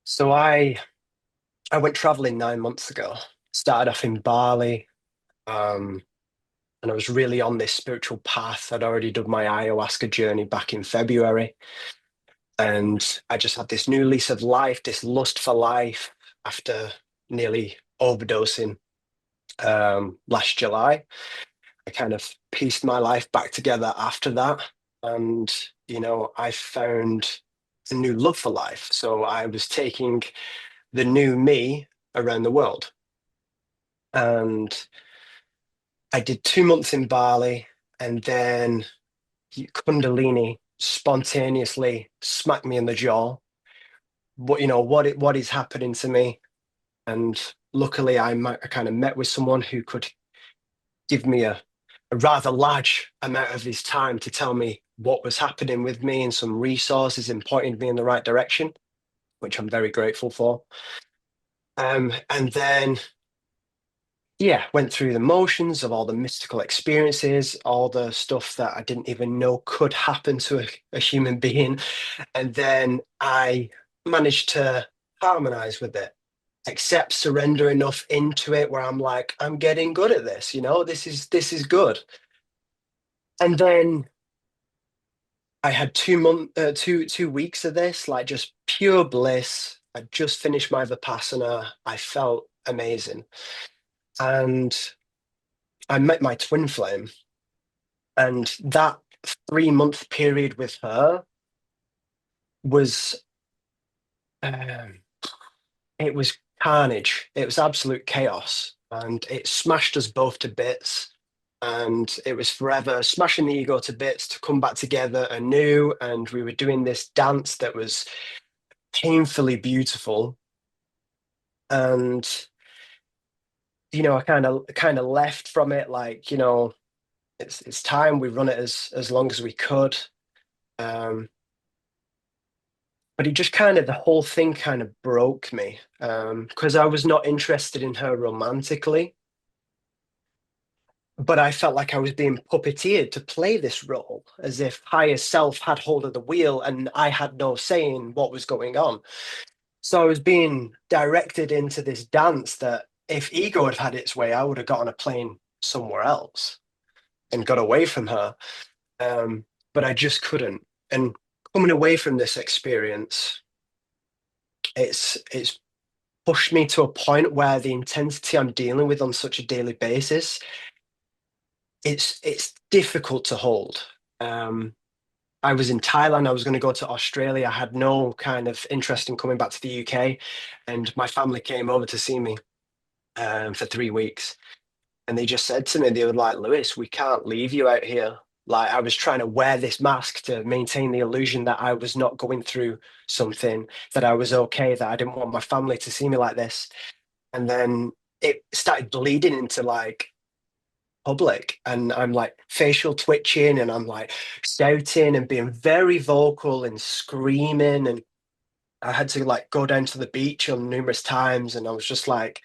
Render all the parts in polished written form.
So I went traveling 9 months ago. Started off in Bali, um, and I was really on this spiritual path. I'd already done my ayahuasca journey back in February, and I just had this new lease of life, this lust for life after nearly overdosing last July. I kind of pieced my life back together after that, and I found a new love for life. So I was taking the new me around the world. And I did 2 months in Bali, and then Kundalini spontaneously smacked me in the jaw. What is happening to me? And luckily, I kind of met with someone who could give me a rather large amount of his time to tell me what was happening with me and some resources and pointing me in the right direction, which I'm very grateful for. And then yeah, went through the motions of all the mystical experiences, all the stuff that I didn't even know could happen to a human being. And then I managed to harmonize with it, accept, surrender enough into it where I'm like, I'm getting good at this, this is good. And then I had 2 weeks of this, like just pure bliss. I just finished my Vipassana. I felt amazing. And I met my twin flame. And that 3 month period with her was um, it was carnage. It was absolute chaos. And it smashed us both to bits. And it was forever smashing the ego to bits to come back together anew. And we were doing this dance that was painfully beautiful. And I kind of left from it like, it's time we run it as long as we could. Um, but it just kind of the whole thing kind of broke me because I was not interested in her romantically, but I felt like I was being puppeteered to play this role as if higher self had hold of the wheel and I had no say in what was going on. So I was being directed into this dance that if ego had had its way, I would have got on a plane somewhere else and got away from her. But I just couldn't. And coming away from this experience, it's pushed me to a point where the intensity I'm dealing with on such a daily basis, it's difficult to hold. Um, I was in Thailand. I was going to go to Australia. I had no kind of interest in coming back to the UK, and my family came over to see me for 3 weeks, and they just said to me, they were like, "Lewis, we can't leave you out here." Like I was trying to wear this mask to maintain the illusion that I was not going through something, that I was okay, that I didn't want my family to see me like this. And then it started bleeding into like public, and I'm like facial twitching and I'm like shouting and being very vocal and screaming, and I had to like go down to the beach on numerous times, and I was just like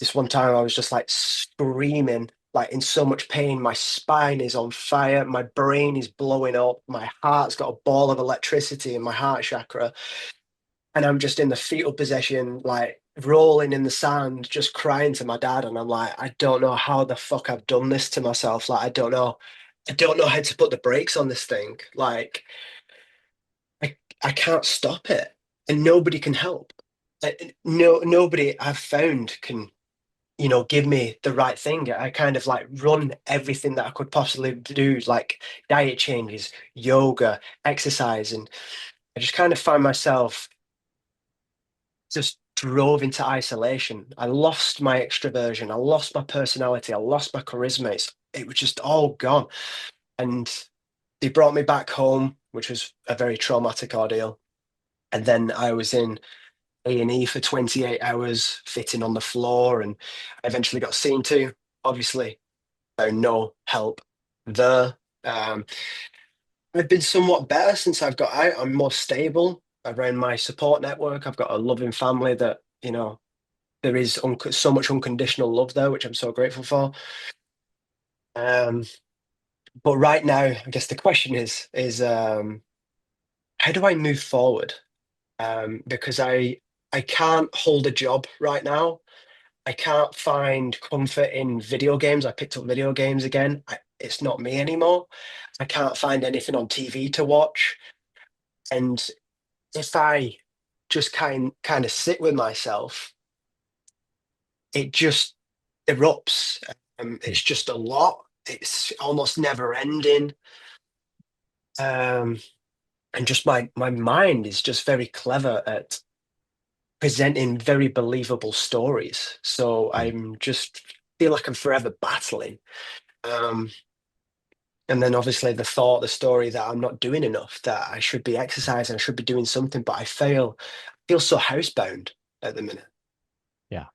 this one time I was just like screaming like in so much pain. My spine is on fire, my brain is blowing up, my heart's got a ball of electricity in my heart chakra, and I'm just in the fetal position, like rolling in the sand, just crying to my dad. And I'm like, I don't know how the fuck I've done this to myself. Like, I don't know how to put the brakes on this thing. Like, I can't stop it, and nobody can help. No, nobody I've found can, give me the right thing. I kind of like run everything that I could possibly do, like diet changes, yoga, exercise, and I just kind of find myself just drove into isolation. I lost my extroversion. I lost my personality. I lost my charisma. It was just all gone. And they brought me back home, which was a very traumatic ordeal. And then I was in A&E for 28 hours, fitting on the floor, and I eventually got seen to. Obviously, found no help there. Um, I've been somewhat better since I've got out. I'm more stable around my support network. I've got a loving family that, there is so much unconditional love there, which I'm so grateful for. Um, but right now, I guess the question is how do I move forward? Because I can't hold a job right now. I can't find comfort in video games. I picked up video games again. It's not me anymore. I can't find anything on TV to watch. And if I just kind of sit with myself, it just erupts. Mm. It's just a lot. It's almost never ending. Um, and just my mind is just very clever at presenting very believable stories. So Yeah. I'm just feel like I'm forever battling. Um, and then obviously the story that I'm not doing enough, that I should be exercising, I should be doing something, but I feel so housebound at the minute. Yeah.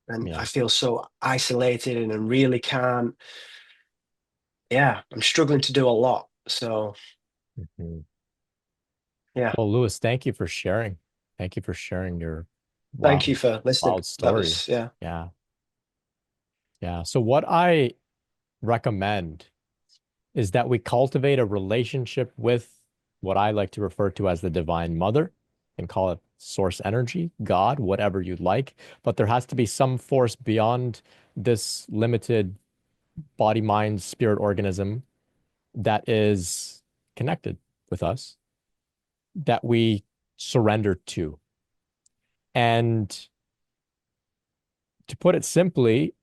And I Yeah. feel so isolated and I really can't, yeah, I'm struggling to do a lot. So Mhm. yeah, Well, Lewis, thank you for sharing. Thank you for sharing your thank you wild, for listening. wild That story. was, yeah. Yeah. Yeah. So what I recommend is that we cultivate a relationship with what I like to refer to as the Divine Mother and call it source energy, God, whatever you'd like. But there has to be some force beyond this limited body, mind, spirit organism that is connected with us that we surrender to. And to put it simply,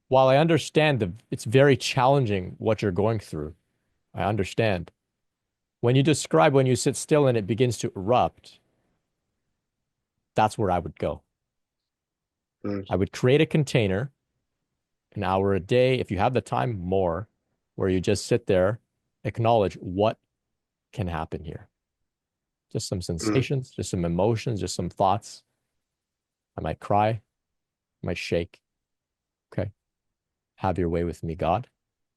while I understand that it's very challenging what you're going through, I understand. When you describe when you sit still and it begins to erupt, that's where I would go. Mm, I would create a container, an hour a day, if you have the time, more, where you just sit there, acknowledge what can happen here. Just some mm, sensations, just some emotions, just some thoughts. I might cry, I might shake. Okay. Have your way with me, God.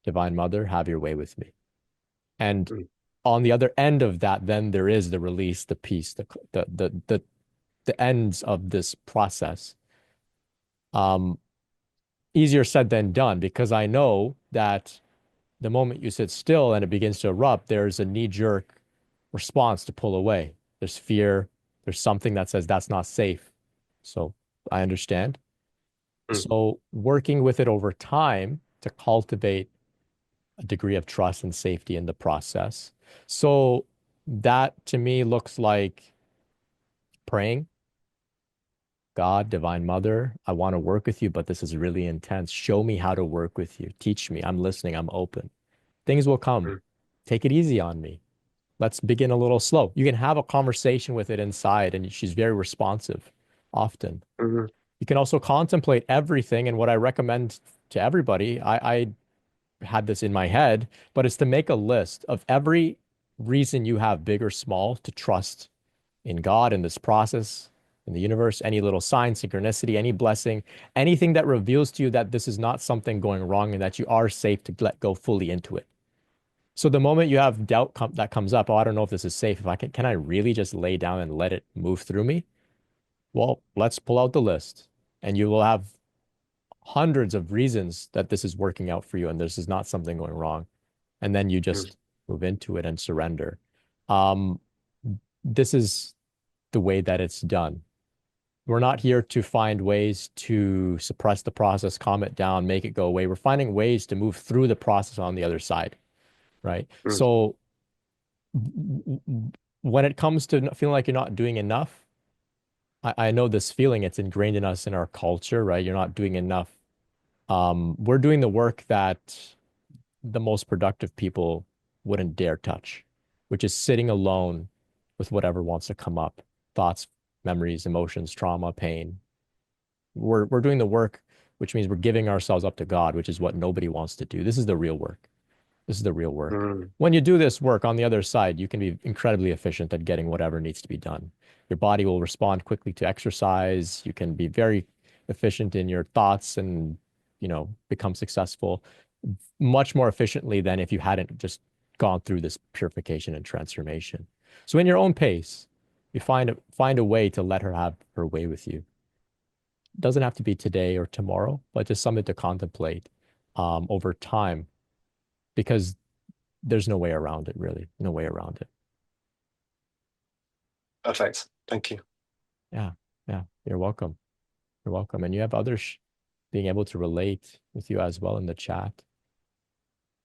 Divine Mother, have your way with me. And mm, on the other end of that, then there is the release, the peace, the ends of this process. Um, Easier said than done because I know that the moment you sit still and it begins to erupt, there's a knee-jerk response to pull away. There's fear. There's something that says that's not safe. So I understand. mm, So working with it over time to cultivate a degree of trust and safety in the process. So that to me looks like praying, God, Divine Mother, I want to work with you, but this is really intense. Show me how to work with you. Teach me. I'm listening. I'm open. Things will come. mm, Take it easy on me. Let's begin a little slow. You can have a conversation with it inside, and she's very responsive often. mm, You can also contemplate everything. And what I recommend to everybody, I had this in my head, but it's to make a list of every reason you have, big or small, to trust in God, in this process, in the universe, any little sign, synchronicity, any blessing, anything that reveals to you that this is not something going wrong and that you are safe to let go fully into it. So the moment you have doubt that comes up, oh, I don't know if this is safe. If I can I really just lay down and let it move through me? Well, let's pull out the list and you will have hundreds of reasons that this is working out for you and this is not something going wrong. And then you mm, just move into it and surrender. Um, this is the way that it's done. We're not here to find ways to suppress the process, calm it down, make it go away. We're finding ways to move through the process on the other side, right? mm, So when it comes to feeling like you're not doing enough, I know this feeling, it's ingrained in us in our culture, right? You're not doing enough. We're doing the work that the most productive people wouldn't dare touch, which is sitting alone with whatever wants to come up, thoughts, memories, emotions, trauma, pain. We're doing the work, which means we're giving ourselves up to God, which is what nobody wants to do. This is the real work. This is the real work. mm, When you do this work on the other side, you can be incredibly efficient at getting whatever needs to be done. Your body will respond quickly to exercise. You can be very efficient in your thoughts and, become successful much more efficiently than if you hadn't just gone through this purification and transformation. So in your own pace, you find a way to let her have her way with you. It doesn't have to be today or tomorrow, but just something to contemplate over time because there's no way around it, really. No way around it. perfect. Thank you. Yeah. Yeah, you're welcome. You're welcome. And you have others being able to relate with you as well in the chat.